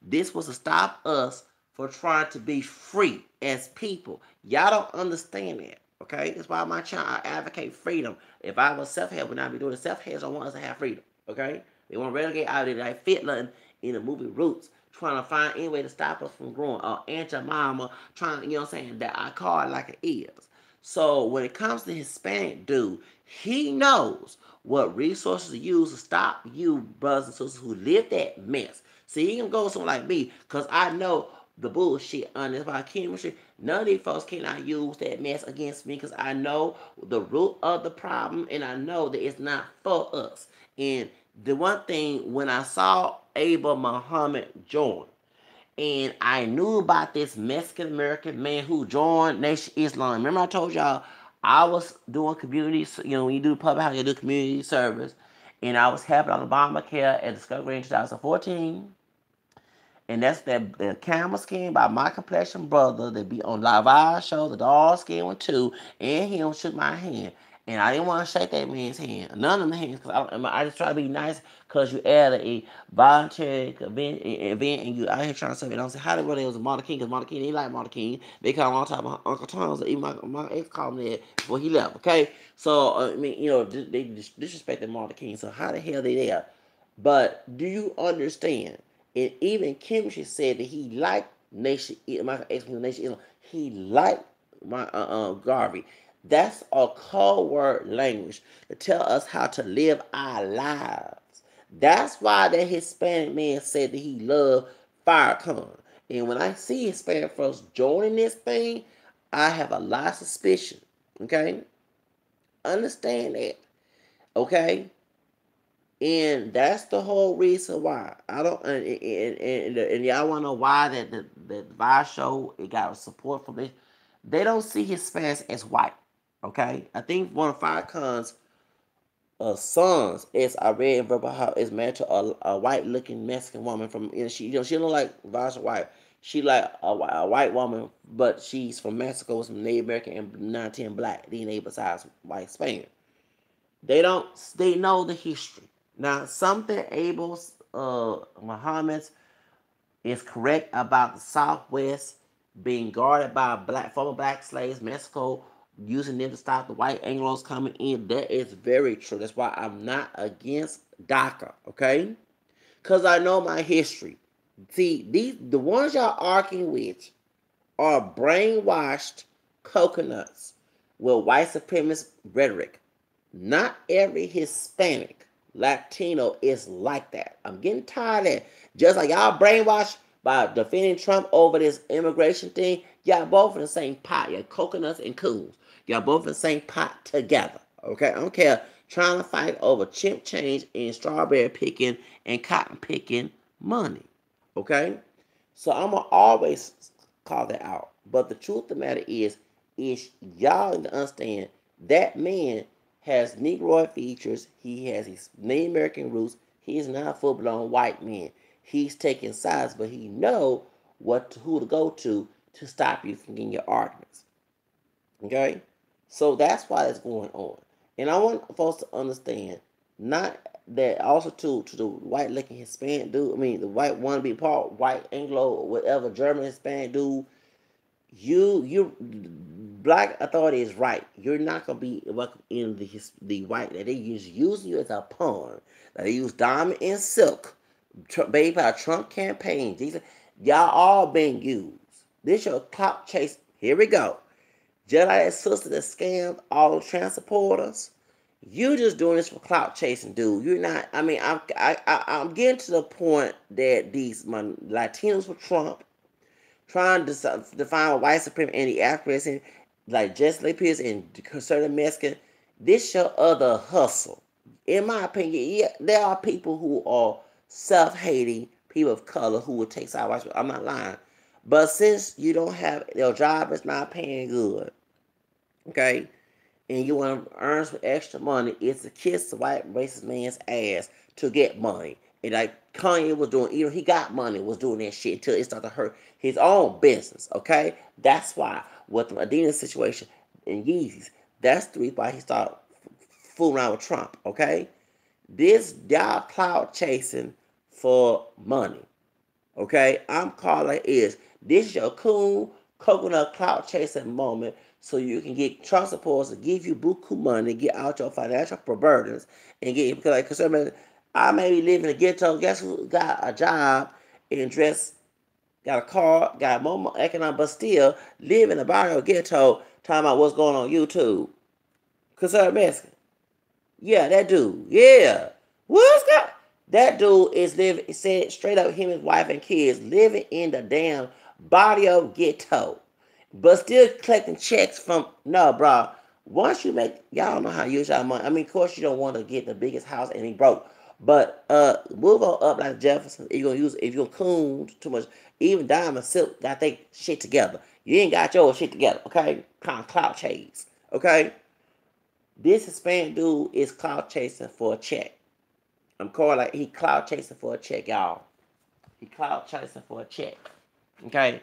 this was to stop us for trying to be free as people. Y'all don't understand that. Okay, that's why my child I advocate freedom. If I was self-help, would not be doing it. Self-help don't want us to have freedom. Okay, they want to relegate out of it like Fitland in the movie Roots, trying to find any way to stop us from growing. Or Aunt Jemima trying, you know what I'm saying, that I call it like it is. So when it comes to Hispanic dude, he knows what resources to use to stop you, brothers and sisters who live that mess. See, he can go with someone like me, because I know the bullshit on this by chemistry. None of these folks cannot use that mess against me because I know the root of the problem and I know that it's not for us. And the one thing, when I saw Abel Muhammad join, and I knew about this Mexican American man who joined Nation Islam. Remember I told y'all I was doing community, when you do public house, you do community service. And I was helping on Obamacare at Discovery in 2014. And that's that the camera skin by my complexion brother that be on Live show, the dog skin one too, and him shook my hand. And I didn't want to shake that man's hand, none of the hands, because I just try to be nice because you added a voluntary event and you out here trying to say, I don't say how they were, it was a Martin King, because Martin King, they like Martin King. They call him all the time Uncle Tom's, even my ex called him that before he left, okay? So, they disrespected Martin King, so how the hell they there? But do you understand? And even Chemistry said that he liked Nation, my explanation, he liked my Garvey. That's a code word language to tell us how to live our lives. That's why that Hispanic man said that he loved Farrakhan. And when I see Hispanic folks joining this thing, I have a lot of suspicion. Okay? Understand that, okay? And that's the whole reason why I don't. And y'all want to know why the Vice show it got support from this. They don't see Hispanics as white. Okay, I think one of Farrakhan's sons is I read about how is married to a white looking Mexican woman from she she don't like Vice white. She like a white woman, but she's from Mexico, some Native American and 910 black DNA besides white Spain. They know the history. Now something Abel's Muhammad's is correct about the Southwest being guarded by former black slaves, Mexico using them to stop the white Anglos coming in. That is very true. That's why I'm not against DACA, okay? Because I know my history. See, the ones y'all arguing with are brainwashed coconuts with white supremacist rhetoric. Not every Hispanic Latino is like that. I'm getting tired of that. Just like y'all brainwashed by defending Trump over this immigration thing, y'all both in the same pot. Y'all coconuts and coons. Y'all both in the same pot together. Okay? I don't care. Trying to fight over chimp change and strawberry picking and cotton picking money. Okay? So I'm going to always call that out. But the truth of the matter is y'all need to understand that man has Negroid features. He has his Native American roots. He is not a full-blown white man. He's taking sides, but he know who to go to stop you from getting your arguments. Okay? So that's why that's going on. And I want folks to understand, not that also to the white looking Hispanic dude, I mean the white wannabe part, white Anglo, whatever, German Hispanic dude, you black authority is right. You're not gonna be welcome in the white that they using you as a pawn. That they use diamond and silk, baby by Trump campaign. These y'all all being used. This your clout chase. Here we go. Just like that sister that scammed all the transporters. You just doing this for clout chasing, dude. You're not. I mean, I'm getting to the point that these my Latinos for Trump trying to define white supremacy and the African, like Jesse Pierce and conservative Mexican. This your other hustle. In my opinion, yeah, there are people who are self-hating people of color who will take side white. I'm not lying. But since you don't have, your job is not paying good, okay, and you want to earn some extra money, it's to kiss the white racist man's ass to get money. And like Kanye was doing, even he got money, was doing that shit until it started to hurt his own business, okay? That's why, with the Adidas situation and Yeezys, that's the reason why he started fooling around with Trump, okay? This y'all cloud chasing for money, okay? I'm calling is this is your cool coconut cloud chasing moment so you can get Trump supporters to give you buku money, get out your financial burdens, and get, because like conservative, I may be living in a ghetto. Guess who got a job and dress, got a car, got more economic, but still live in a barrio ghetto talking about what's going on YouTube. Conservative Mexican. Yeah, that dude. Yeah. What's that? That dude is living, said straight up, him, his wife, and kids living in the damn barrio ghetto, but still collecting checks from, no, bro. Once you make, y'all know how to use y'all money. I mean, of course, you don't want to get the biggest house and he broke. But move on up like Jefferson. If you're gonna use, if you're gonna coon too much, even Diamond Silk got they shit together. You ain't got your shit together, okay? Kind of clout chase, okay? This Hispanic dude is clout chasing for a check. I'm calling like he clout chasing for a check, y'all. He clout chasing for a check, okay?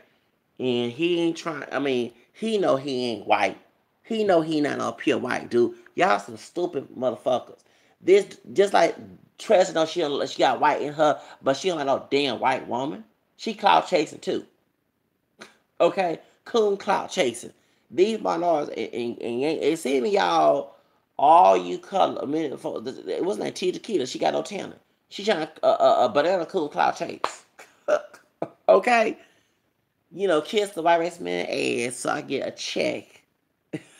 And he ain't trying. I mean, he know he ain't white. He know he not no pure white dude. Y'all some stupid motherfuckers. This just like Tressa know she got white in her, but she don't like no damn white woman. She clout chasing too. Okay, Coon clout chasing. These minorities and it seems to y'all, all you color. I mean, it wasn't like Tia Tequila. She got no talent. She trying to banana Coon clout chase. Okay, you know, kiss the white race man ass so I get a check.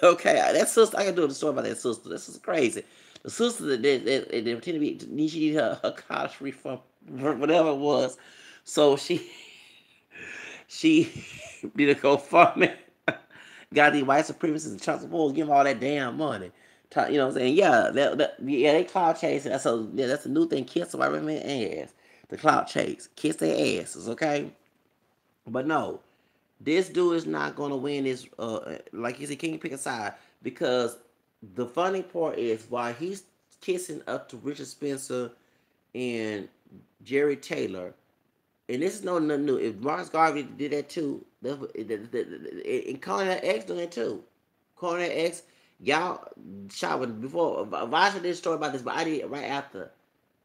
Okay, that sister, I can do a story about that sister. This is crazy. The sister that pretended to be, she needed her college refund, whatever it was. So she did a GoFundMe, got these white supremacists and Trump supporters, give them all that damn money. You know what I'm saying? Yeah, yeah, they cloud chasing. That's a new thing. Kiss the white women ass. The cloud chase. Kiss their asses, okay? But no, this dude is not gonna win this. Like you said, can you pick a side? Because the funny part is while he's kissing up to Richard Spencer and Jerry Taylor, and this is no nothing new. If Marcus Garvey did that too, and calling that X doing it too. Calling that X, y'all shot with before. Vasha did a story about this, but I did it right after.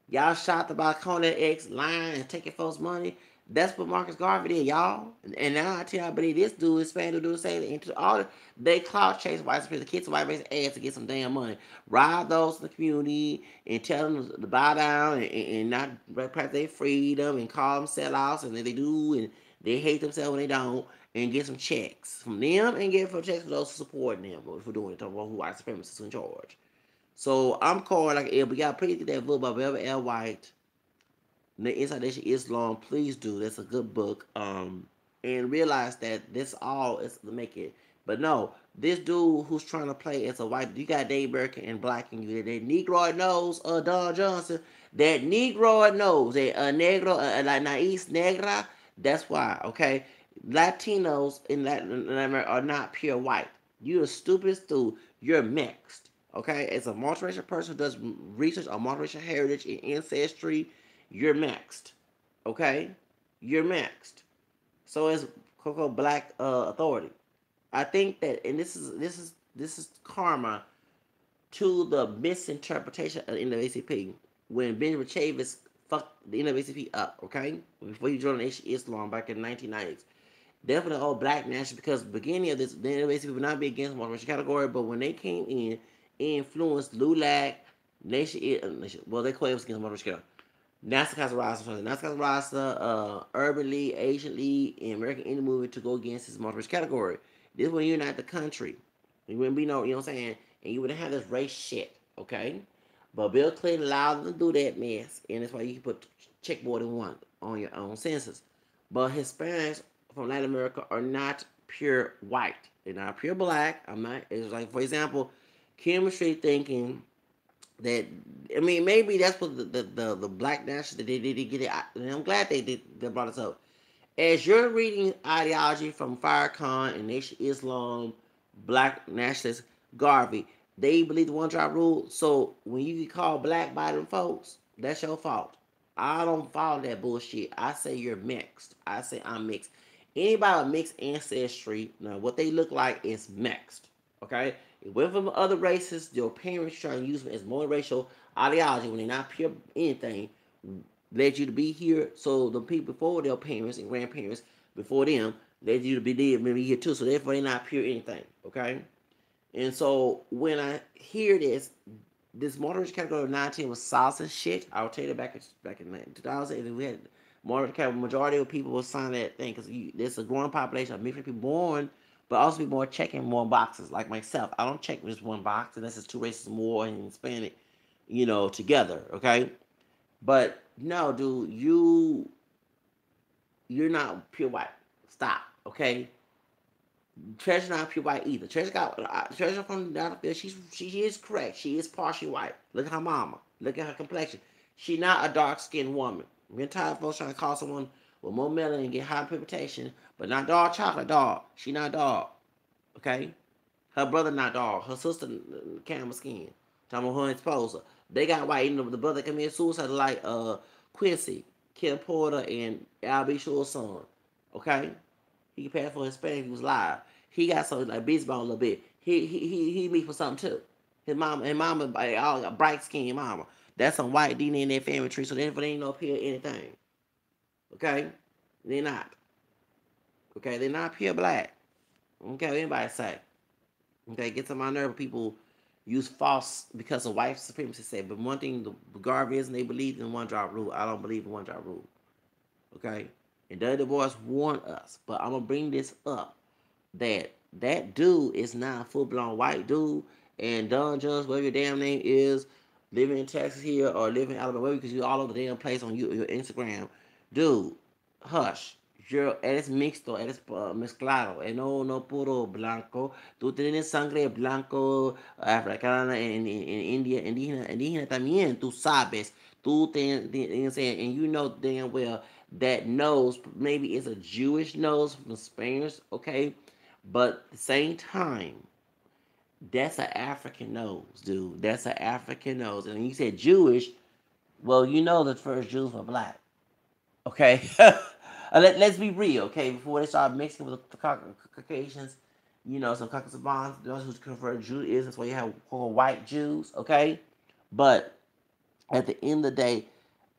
Y'all shot about Conan X lying and taking folks' money. That's what Marcus Garvey did, y'all. And now I tell y'all, but this dude is fan to do the same thing. Into all they clout chase white supremacists, kids white race ass to get some damn money. Rob those in the community and tell them to bow down and not practice their freedom and call them sellouts and they do and they hate themselves when they don't and get some checks from them and get some checks for those supporting them for doing it. Talking about who white supremacists in charge. So I'm calling like if we got please get that book by Beverly L. White, The Inside Nation Islam. Please do. That's a good book. And realize that this all is to make it. But no, this dude who's trying to play as a white, you got Dave Burke and black in you. That Negroid knows Don Johnson. That Negroid knows that Negro like Nais Negra. That's why. Okay, Latinos in Latin America are not pure white. You're the stupidest dude. You're mixed. Okay, as a multiracial person who does research on multiracial heritage and ancestry, you're mixed. Okay, you're mixed. So is Coco Black Authority. I think that, and this is karma to the misinterpretation of the NAACP when Benjamin Chavis fucked the NAACP up. Okay, before he joined the Nation Islam back in the 1990s. Definitely all black nationalists because the beginning of this, the NAACP would not be against one racial category, but when they came in, influenced LULAC, well, they claim it was against one racial category. NASA Rasta, Urban League, Asian League, and American Indian Movement to go against this multi-racial category. This would unite the country. You wouldn't be no, you know what I'm saying? And you wouldn't have this race shit, okay? But Bill Clinton allowed them to do that mess, and that's why you can put check more than one on your own census. But Hispanics from Latin America are not pure white. They're not pure black. I'm not. It's like, for example, chemistry thinking that maybe that's what the black nationalists they get it. And I'm glad they brought us up. As you're reading ideology from Farrakhan and Nation Islam, black nationalists, Garvey, they believe the one drop rule. So when you get called black by them folks, that's your fault. I don't follow that bullshit. I say you're mixed. I say I'm mixed. Anybody with mixed ancestry, now what they look like is mixed. Okay? If we're from other races, your parents try to use them as more racial ideology when they're not pure anything, led you to be here. So the people before their parents and grandparents before them led you to be here too. So therefore they're not pure anything. Okay? And so when I hear this moderate category of 19 was sauce and shit. I'll tell you that back in 2000, and we had moderate category. Majority of people will sign that thing because there's a growing population of mixed people born, but also people more checking more boxes. Like myself, I don't check just one box unless it's two races more and Hispanic, together. Okay, but no, dude, you're not pure white. Stop. Okay. Treasure not pure white either. Treasure from down the field. She is correct. She is partially white. Look at her mama. Look at her complexion. She not a dark skinned woman. I'm tired of folks trying to call someone with more melanin and get high pigmentation, but not dark chocolate dog. She not dog. Okay? Her brother not dog. Her sister camel skin. Talking about her esposa. They got white. The brother committed suicide like Quincy, Kim Porter, and Al B. Shure's son. Okay? He passed for Hispanic if he was live. He got something like baseball a little bit. He meet for something too. His mama all got bright skin mama. That's some white DNA in their family tree, so therefore they ain't no pure anything. Okay? They're not. Okay, they're not pure black. Okay, what anybody say. Okay, get to my nerve people use false because of white supremacy say. But one thing the Garvey is, and they believe in one drop rule. I don't believe in one drop rule. Okay? And Doug Du Bois warned us. But I'm gonna bring this up. That dude is not a full-blown white dude, and Don Jones, whatever your damn name is, living in Texas here or living in Alabama, because you're all over the damn place on your Instagram, dude, hush. Yo, eres mixto, eres mezclado. No puro blanco. Tú tienes sangre blanco, africana, en India, indígena también. Tú sabes. Tú tienes, and you know damn well that nose maybe it's a Jewish nose from the Spaniards, okay? But at the same time, that's an African nose, dude. That's an African nose. And you said Jewish, well, you know the first Jews were black. Okay, let's be real. Okay, before they start mixing with the Caucasians, some Caucasian bonds, those who convert Judaism. That's why you have called white Jews. Okay, but at the end of the day,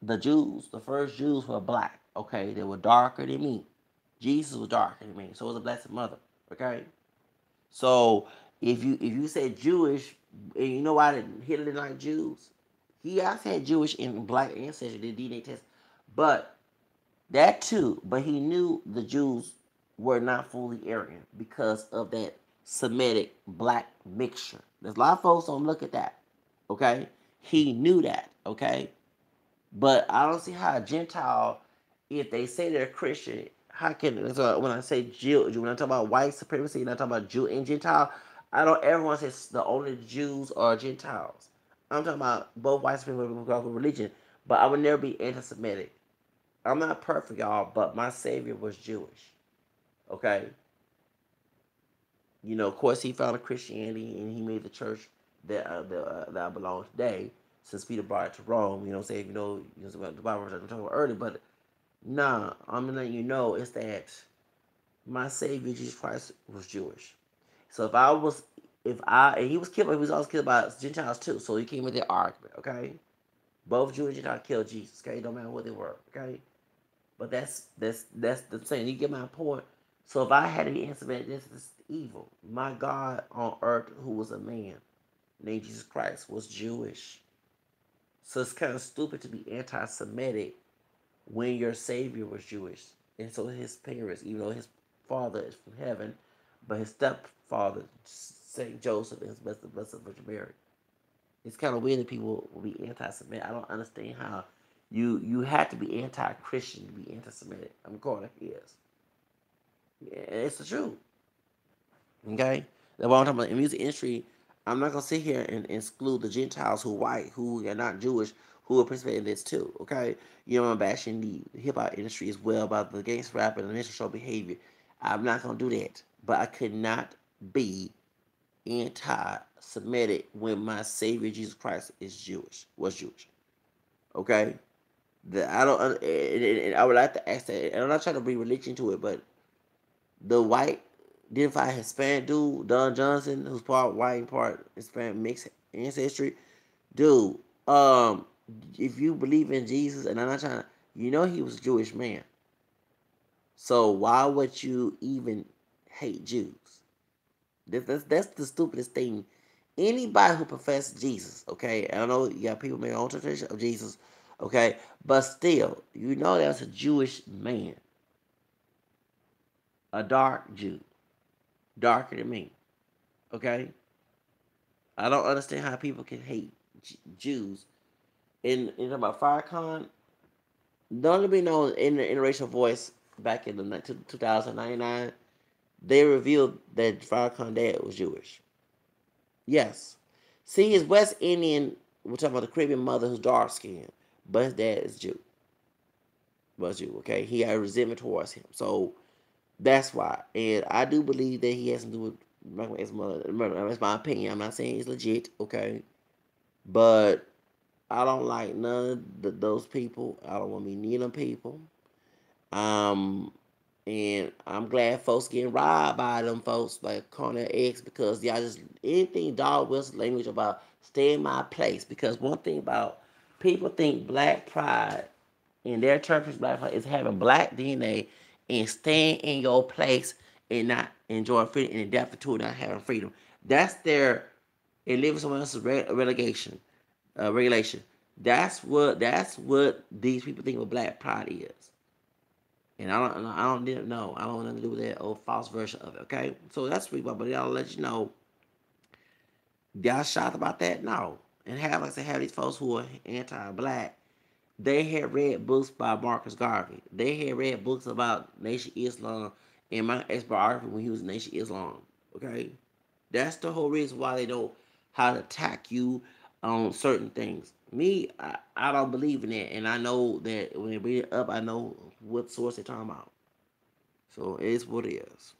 the Jews, the first Jews were black. Okay, they were darker than me. Jesus was darker than me. So was the Blessed Mother. Okay, so if you said Jewish, and you know why Hitler didn't like Jews? He also had Jewish and black ancestry, the DNA test, but that too, but he knew the Jews were not fully Aryan because of that Semitic black mixture. There's a lot of folks don't look at that. Okay? He knew that, okay? But I don't see how a Gentile, if they say they're Christian, how can so when I say Jew, when I talk about white supremacy and I talk about Jew and Gentile, I don't ever want to say the only Jews are Gentiles. I'm talking about both white supremacy and religion, but I would never be anti-Semitic. I'm not perfect, y'all, but my Savior was Jewish. Okay? Of course, he founded Christianity and he made the church that I belong today since Peter brought it to Rome. Say, the Bible was I'm talking about earlier, but nah, I'm gonna let you know is that my Savior, Jesus Christ, was Jewish. So and he was killed, but he was also killed by Gentiles too. So he came with the argument, okay? Both Jews and Gentiles killed Jesus, okay? No matter what they were, okay? But that's the thing. You get my point. So if I had to be anti-Semitic, this is evil. My God on earth, who was a man named Jesus Christ, was Jewish. So it's kind of stupid to be anti-Semitic when your Savior was Jewish, and so his parents, even though his father is from heaven, but his stepfather, Saint Joseph, is the Blessed Virgin Mary. It's kind of weird that people will be anti-Semitic. I don't understand how you have to be anti-Christian to be anti-Semitic. I'm calling it is. Yeah, it's the truth. Okay, that's why I'm talking about in the music industry. I'm not gonna sit here and exclude the Gentiles who white, who are not Jewish, who are participating in this too. Okay, I'm bashing the hip hop industry as well about the gangster rap and the minstrel behavior. I'm not gonna do that, but I could not be anti-Semitic when my Savior Jesus Christ was Jewish. Okay, I don't. And I would like to ask that, and I'm not trying to bring religion to it, but the white identified Hispanic dude, Don Johnson, who's part white and part Hispanic mixed ancestry, dude. If you believe in Jesus, and I'm not trying to, he was a Jewish man. So why would you even hate Jews? That's the stupidest thing. Anybody who professes Jesus, okay, I know you got people making their own tradition of Jesus, okay, but still, that's a Jewish man, a dark Jew, darker than me, okay. I don't understand how people can hate Jews. In about Farrakhan, don't be known in the interracial voice back in the 2099, they revealed that Farrakhan dad was Jewish. Yes. See, his West Indian, we're talking about the Caribbean mother who's dark skinned, but his dad is Jew. Was Jew, okay? He had resentment towards him. So that's why. And I do believe that he has to do with murder. That's my opinion. I'm not saying it's legit, okay? But I don't like none of those people. I don't want to be near them people. Um, and I'm glad folks getting robbed by them folks like Corner X because y'all just anything Dog Wilson language about stay in my place. Because one thing about people think black pride and their interpretation black pride is having black DNA and staying in your place and not enjoying freedom and adapting to it, not having freedom. That's their and living someone else's regulation. That's what these people think of black pride is. And I don't didn't know. I don't want nothing to do with that old false version of it. Okay, so that's pretty much. But I'll let you know. Y'all shocked about that? No. And have like I said, have these folks who are anti-black They had read books by Marcus Garvey. They had read books about Nation Islam in my ex-biography when he was Nation Islam. Okay, that's the whole reason why they know how to attack you on certain things. Me, I don't believe in that, and I know that when they read it up, I know what source they're talking about. So it is what it is.